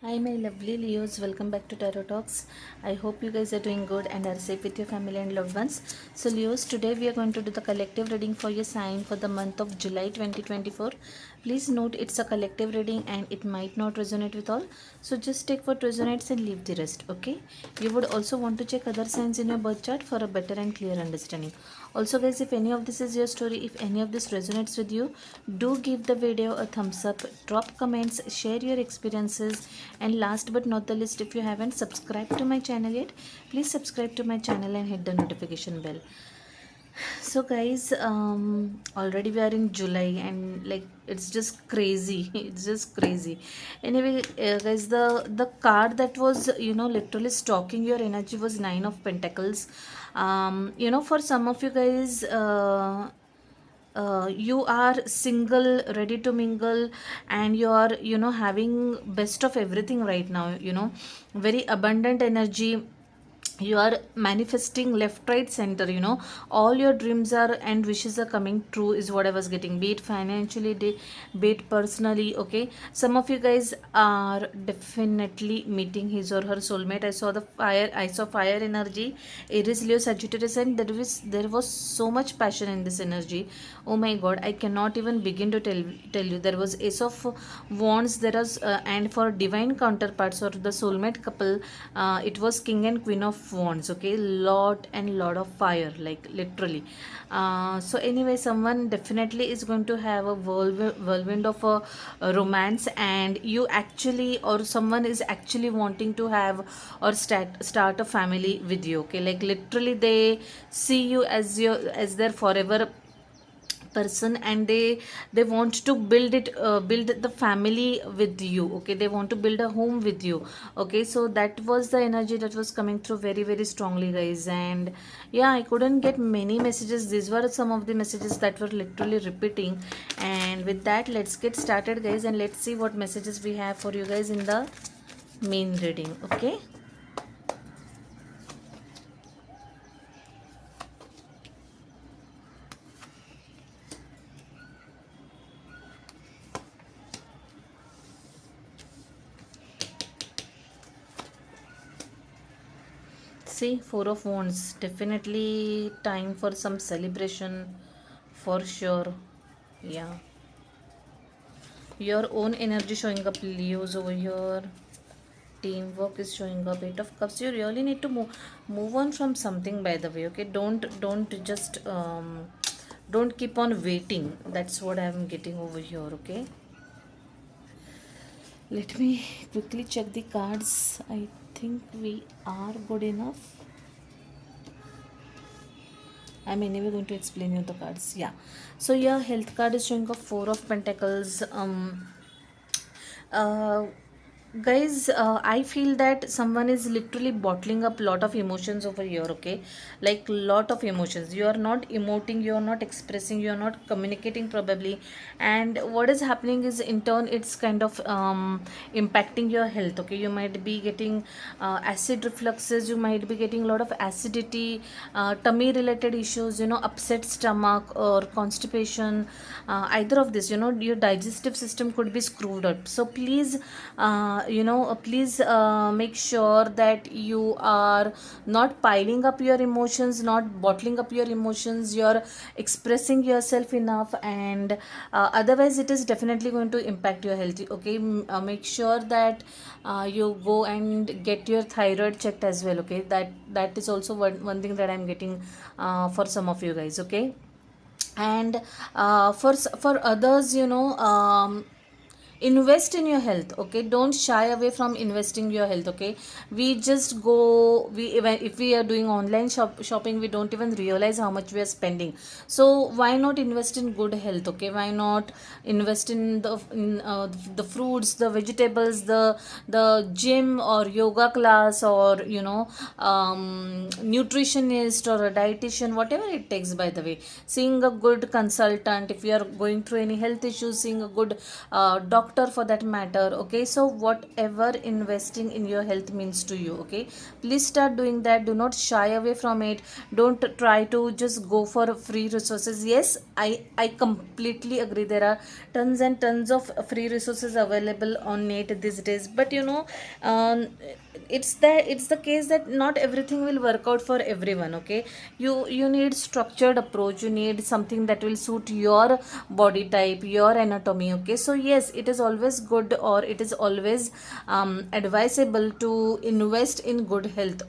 Hi, my lovely Leos. Welcome back to Tarot Talks. I hope you guys are doing good and are safe with your family and loved ones. So, Leos, today we are going to do the collective reading for your sign for the month of July 2024. Please note it's a collective reading and it might not resonate with all. So, just take what resonates and leave the rest. Okay? You would also want to check other signs in your birth chart for a better and clear understanding. Also, guys, if any of this is your story, if any of this resonates with you, do give the video a thumbs up, drop comments, share your experiences, and last but not the least, if you haven't subscribed to my channel yet, please subscribe to my channel and hit the notification bell. So guys, already we are in July and like it's just crazy. It's just crazy. Anyway, guys, the card that was literally stalking your energy was Nine of Pentacles. For some of you guys, you are single, ready to mingle, and you are having best of everything right now. Very abundant energy, you are manifesting left, right, center. All your dreams are and wishes are coming true is what I was getting, be it financially, be it personally. Okay, some of you guys are definitely meeting his or her soulmate. I saw fire energy, Aries, Leo, Sagittarius, and there was so much passion in this energy. Oh my god, I cannot even begin to tell you. There was Ace of Wands, there was and for divine counterparts or the soulmate couple, it was King and Queen of Wands. Okay, lot and lot of fire, like literally. So anyway, someone definitely is going to have a whirlwind of a romance, and you actually, or someone is actually wanting to have or start a family with you. Okay, like literally they see you as their forever person, and they want to build the family with you. Okay, they want to build a home with you. Okay, so that was the energy that was coming through very very strongly, guys. And yeah, I couldn't get many messages. These were some of the messages that were literally repeating. And with that, let's get started, guys, and let's see what messages we have for you guys in the main reading. Okay. See, Four of Wands. Definitely time for some celebration for sure. Yeah. Your own energy showing up, Leos, over here. Teamwork is showing up. Eight of Cups. You really need to move on from something, by the way. Okay. Don't just don't keep on waiting. That's what I'm getting over here. Okay. Let me quickly check the cards. I think we are good enough. I'm anyway going to explain you the cards. Yeah. So your health card is showing a Four of Pentacles. Uh, Guys, I feel that someone is literally bottling up lot of emotions over here. Okay, like lot of emotions. You are not emoting, you are not expressing, you are not communicating probably. And what is happening is, in turn, it's kind of impacting your health. Okay, you might be getting acid refluxes, you might be getting a lot of acidity, tummy related issues, upset stomach or constipation. Either of this, your digestive system could be screwed up. So please, please make sure that you are not piling up your emotions, not bottling up your emotions. You're expressing yourself enough, and otherwise it is definitely going to impact your health. Okay, make sure that you go and get your thyroid checked as well. Okay, that is also one thing that I'm getting for some of you guys. Okay, and for others, invest in your health. Okay, don't shy away from investing your health. Okay, we just go, if we are doing online shopping, we don't even realize how much we are spending. So why not invest in good health? Okay, why not invest in the fruits, the vegetables, the gym or yoga class, or nutritionist or a dietitian, whatever it takes. By the way, seeing a good consultant, if you are going through any health issues, seeing a good doctor doctor for that matter. Okay, so whatever investing in your health means to you, okay, please start doing that. Do not shy away from it. Don't try to just go for free resources. Yes, I completely agree, there are tons and tons of free resources available on net these days, but um, it's the case that not everything will work out for everyone. Okay, you need structured approach, you need something that will suit your body type, your anatomy. Okay, so yes, it is always good, or it is always advisable to invest in good health,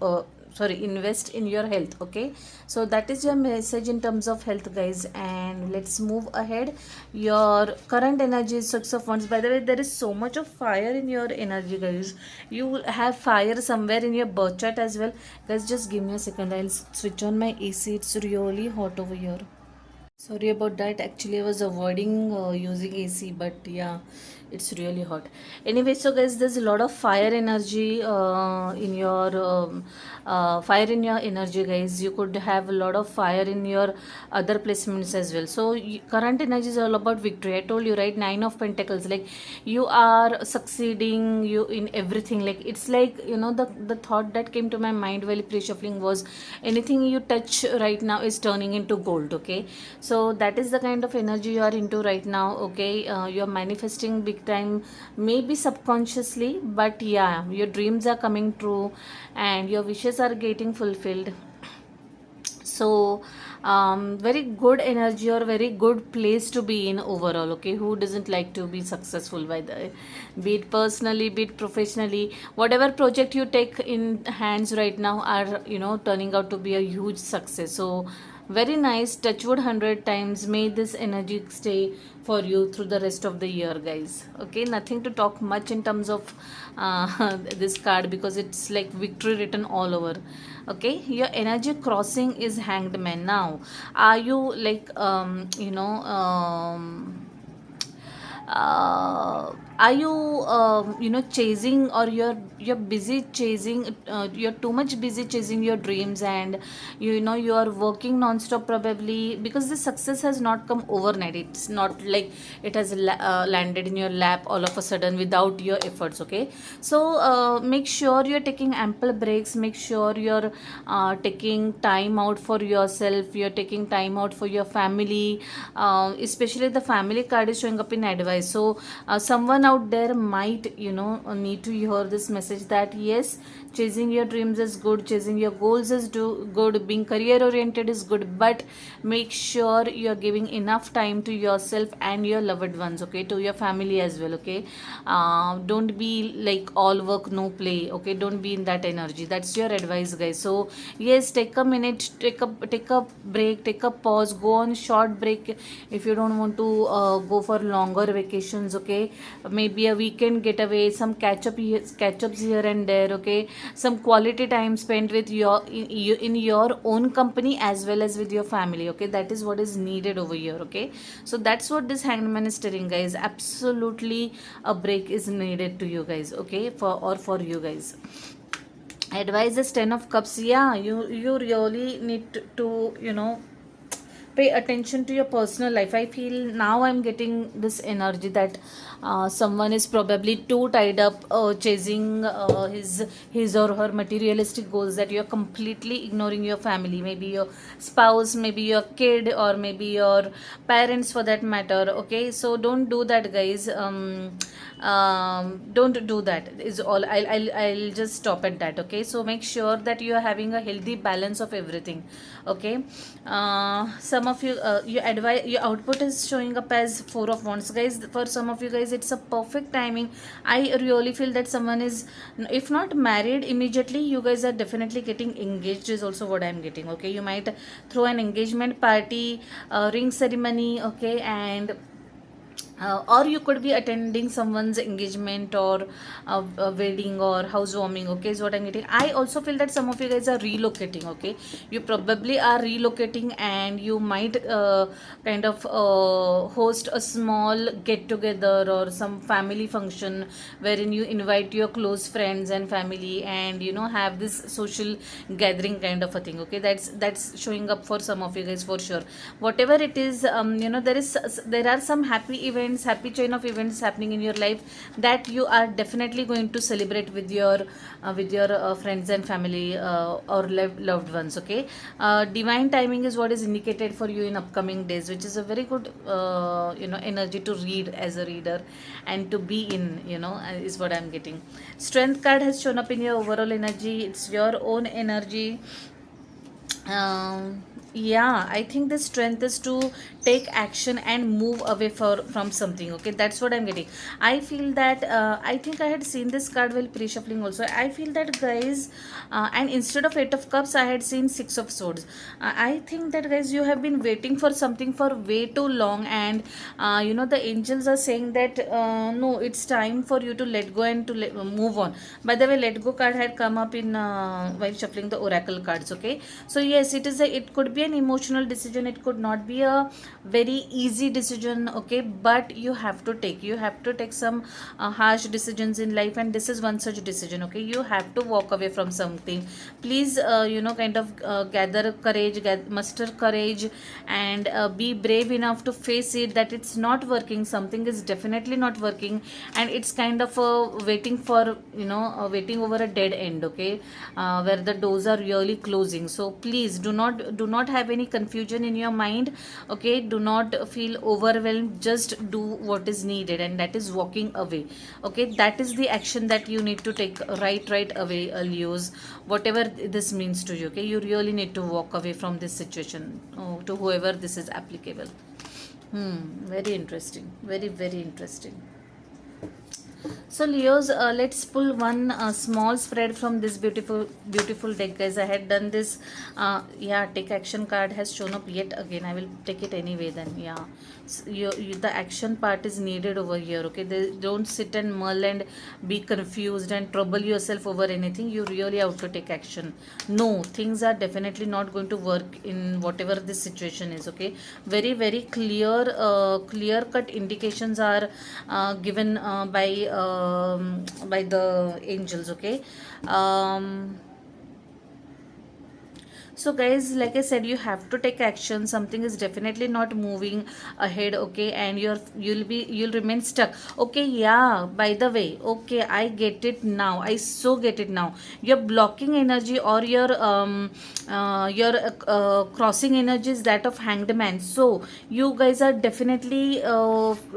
sorry, invest in your health. Okay, so that is your message in terms of health, guys. And let's move ahead. Your current energy is six of wands. By the way, there is so much of fire in your energy, guys. You will have fire somewhere in your birth chart as well. Guys, just give me a second, I'll switch on my AC. It's really hot over here. Sorry about that. Actually, I was avoiding using AC, but yeah, it's really hot. Anyway, so guys, there's a lot of fire energy in your fire in your energy, guys. You could have a lot of fire in your other placements as well. So current energy is all about victory. I told you, right? Nine of Pentacles. Like you are succeeding, you in everything. Like it's like the thought that came to my mind while pre-shuffling was anything you touch right now is turning into gold. Okay, so that is the kind of energy you are into right now. Okay, you are manifesting big time, maybe subconsciously, but yeah, your dreams are coming true and your wishes are getting fulfilled. So very good energy, or very good place to be in overall. Okay, who doesn't like to be successful, by the be it personally, be it professionally, whatever project you take in hands right now are turning out to be a huge success. So very nice, touchwood 100 times, may this energy stay for you through the rest of the year, guys. Okay, nothing to talk much in terms of this card, because it's like victory written all over. Okay, your energy crossing is Hanged Man. Now are you like are you chasing, or you're busy chasing, you're too much busy chasing your dreams, and you are working non-stop probably, because the success has not come overnight. It's not like it has landed in your lap all of a sudden without your efforts. Okay, so make sure you're taking ample breaks, make sure you're taking time out for yourself, you're taking time out for your family. Especially the family card is showing up in advice. So someone out there might need to hear this message, that yes, chasing your dreams is good, chasing your goals is good, being career oriented is good, but make sure you're giving enough time to yourself and your loved ones. Okay, to your family as well. Okay, don't be like all work no play. Okay, don't be in that energy. That's your advice, guys. So yes, take a minute, take a break, take a pause, go on short break if you don't want to go for longer vacations. Okay, maybe a weekend getaway, some catch ups here and there. Okay, some quality time spent with in your own company as well as with your family. Okay, that is what is needed over here. Okay, so that's what this Hanged Man is telling, guys. Absolutely a break is needed to you guys. Okay, for you guys. Advice is 10 of cups. Yeah, you really need to pay attention to your personal life. I feel now I'm getting this energy that someone is probably too tied up chasing his or her materialistic goals, that you're completely ignoring your family, maybe your spouse, maybe your kid, or maybe your parents for that matter. Okay, so don't do that, guys. Don't do that is all. I'll just stop at that. Okay, so make sure that you are having a healthy balance of everything. Okay, some of you your output is showing up as Four of Wands, guys. For some of you guys, it's a perfect timing. I really feel that someone is, if not married immediately, you guys are definitely getting engaged is also what I'm getting. Okay, you might throw an engagement party, ring ceremony. Okay, and or you could be attending someone's engagement, or a wedding, or housewarming. Okay, is what I'm getting. I also feel that some of you guys are relocating. Okay, you probably are relocating, and you might kind of host a small get together or some family function wherein you invite your close friends and family, and have this social gathering kind of a thing. Okay, that's showing up for some of you guys for sure. Whatever it is, there are some happy events events, happy chain of events happening in your life, that you are definitely going to celebrate with your friends and family, or loved ones. Okay, divine timing is what is indicated for you in upcoming days, which is a very good energy to read as a reader and to be in, is what I'm getting. Strength card has shown up in your overall energy. It's your own energy. Yeah, I think the strength is to take action and move away from something. Okay, that's what I'm getting. I feel that I think I had seen this card while pre-shuffling also. I feel that, guys, and instead of 8 of cups I had seen 6 of swords. I think that, guys, you have been waiting for something for way too long, and the angels are saying that no, it's time for you to let go and to move on. By the way, let go card had come up in while shuffling the oracle cards. Okay, so yes, it could be an emotional decision, it could not be a very easy decision. Okay, but you have to take some harsh decisions in life, and this is one such decision. Okay, you have to walk away from something. Please kind of gather courage, muster courage, and be brave enough to face it, that it's not working, something is definitely not working, and it's kind of waiting for, waiting over a dead end. Okay, where the doors are really closing. So please do not have any confusion in your mind. Okay, do not feel overwhelmed, just do what is needed, and that is walking away. Okay, that is the action that you need to take right away, Leos, whatever this means to you. Okay, you really need to walk away from this situation, to whoever this is applicable. Very interesting, very interesting. So Leos, let's pull one small spread from this beautiful deck, guys. I had done this. Yeah, take action card has shown up yet again. I will take it anyway then. Yeah, so the action part is needed over here. Okay, don't sit and mull and be confused and trouble yourself over anything. You really have to take action. No, things are definitely not going to work in whatever this situation is. Okay, very clear cut indications are given by the angels. Okay, um, so guys, like I said, you have to take action. Something is definitely not moving ahead. Okay, and you'll remain stuck. Okay, yeah, by the way, okay, I get it now, I so get it now. You're blocking energy, or your crossing energy is that of hanged man. So you guys are definitely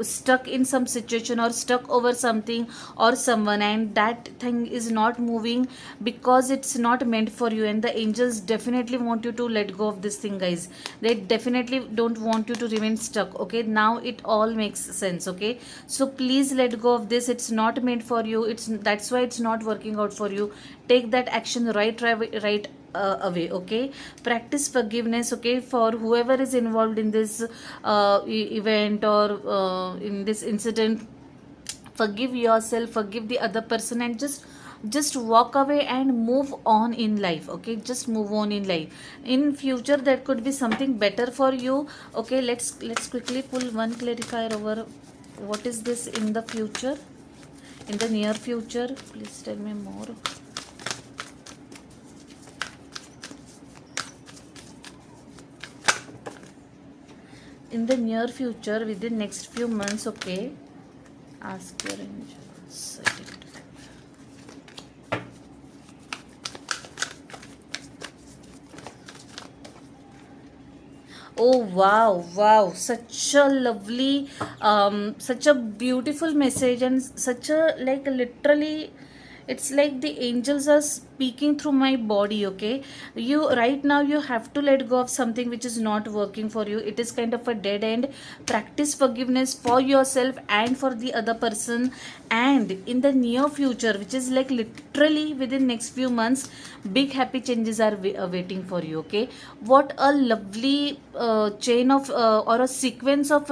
stuck in some situation, or stuck over something or someone, and that thing is not moving because it's not meant for you, and the angels definitely want you to let go of this thing, guys. They definitely don't want you to remain stuck. Okay, now it all makes sense. Okay, so please let go of this. It's not meant for you. That's why it's not working out for you. Take that action right away. Okay, practice forgiveness. Okay, for whoever is involved in this event, or in this incident. Forgive yourself, forgive the other person, and just walk away and move on in life. Okay, just move on in life. In future there could be something better for you. Okay, let's quickly pull one clarifier over what is this in the future, in the near future. Please tell me more. In the near future, within next few months. Okay, ask your angels. Oh wow, wow, such a lovely, such a beautiful message, and such a, like, literally, it's like the angels are speaking through my body. Okay, you right now you have to let go of something which is not working for you. It is kind of a dead end. Practice forgiveness for yourself and for the other person, and in the near future, which is like literally within next few months, big happy changes are waiting for you. Okay, what a lovely chain of or a sequence of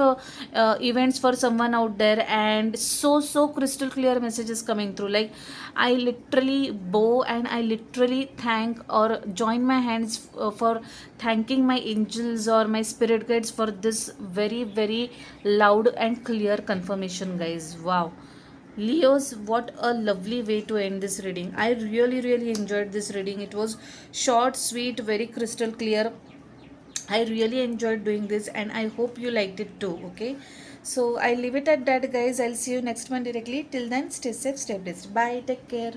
events for someone out there, and so crystal clear messages coming through. Like, I literally bow and I literally thank or join my hands for thanking my angels or my spirit guides for this very loud and clear confirmation, guys. Wow. Leos, what a lovely way to end this reading. I really enjoyed this reading. It was short, sweet, very crystal clear. I really enjoyed doing this and I hope you liked it too. Okay, so I leave it at that, guys. I'll see you next one directly. Till then, stay safe, stay blessed. Bye, take care.